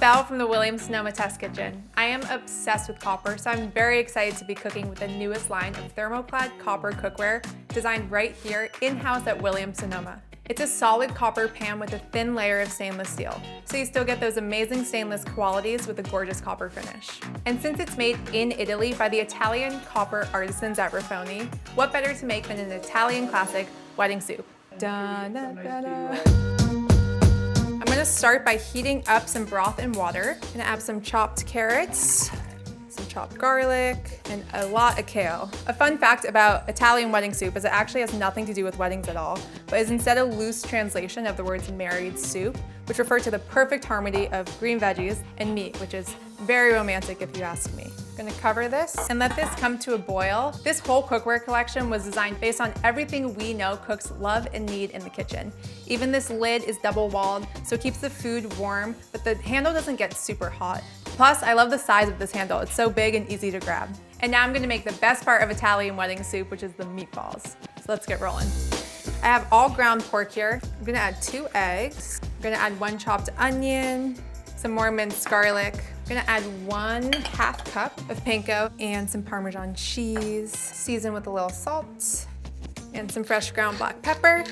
Belle from the Williams-Sonoma Test Kitchen. I am obsessed with copper, so I'm very excited to be cooking with the newest line of Thermo-Clad copper cookware designed right here in-house at Williams-Sonoma. It's a solid copper pan with a thin layer of stainless steel, so you still get those amazing stainless qualities with a gorgeous copper finish. And since it's made in Italy by the Italian copper artisans at Raffoni, what better to make than an Italian classic wedding soup? Da, da, da, da. I'm gonna start by heating up some broth and water. I'm gonna add some chopped carrots, some chopped garlic, and a lot of kale. A fun fact about Italian wedding soup is it actually has nothing to do with weddings at all, but is instead a loose translation of the words married soup, which refer to the perfect harmony of green veggies and meat, which is very romantic if you ask me. I'm gonna cover this and let this come to a boil. This whole cookware collection was designed based on everything we know cooks love and need in the kitchen. Even this lid is double walled, so it keeps the food warm, but the handle doesn't get super hot. Plus, I love the size of this handle. It's so big and easy to grab. And now I'm gonna make the best part of Italian wedding soup, which is the meatballs. So let's get rolling. I have all ground pork here. I'm gonna add 2 eggs. I'm gonna add 1 chopped onion, some more minced garlic. I'm gonna add 1/2 cup of panko and some Parmesan cheese. Season with a little salt and some fresh ground black pepper,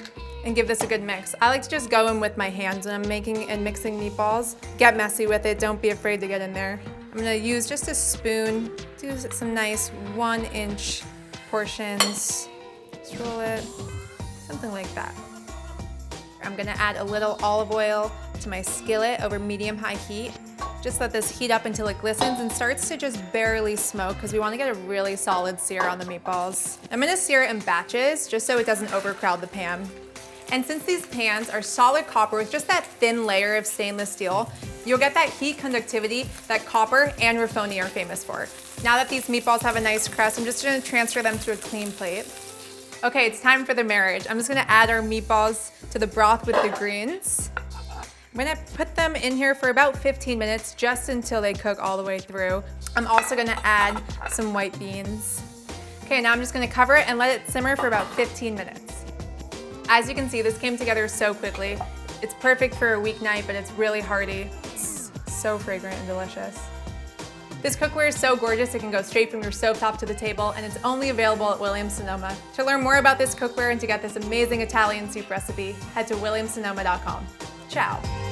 and give this a good mix. I like to just go in with my hands when I'm making and mixing meatballs. Get messy with it, don't be afraid to get in there. I'm gonna use just a spoon, do some nice 1-inch portions. Just roll it, something like that. I'm gonna add a little olive oil to my skillet over medium-high heat. Just let this heat up until it glistens and starts to just barely smoke because we want to get a really solid sear on the meatballs. I'm gonna sear it in batches just so it doesn't overcrowd the pan. And since these pans are solid copper with just that thin layer of stainless steel, you'll get that heat conductivity that copper and Raffoni are famous for. Now that these meatballs have a nice crust, I'm just gonna transfer them to a clean plate. Okay, it's time for the marriage. I'm just gonna add our meatballs to the broth with the greens. I'm gonna put them in here for about 15 minutes, just until they cook all the way through. I'm also gonna add some white beans. Okay, now I'm just gonna cover it and let it simmer for about 15 minutes. As you can see, this came together so quickly. It's perfect for a weeknight, but it's really hearty. It's so fragrant and delicious. This cookware is so gorgeous, it can go straight from your stovetop to the table, and it's only available at Williams-Sonoma. To learn more about this cookware and to get this amazing Italian soup recipe, head to williamssonoma.com. Ciao.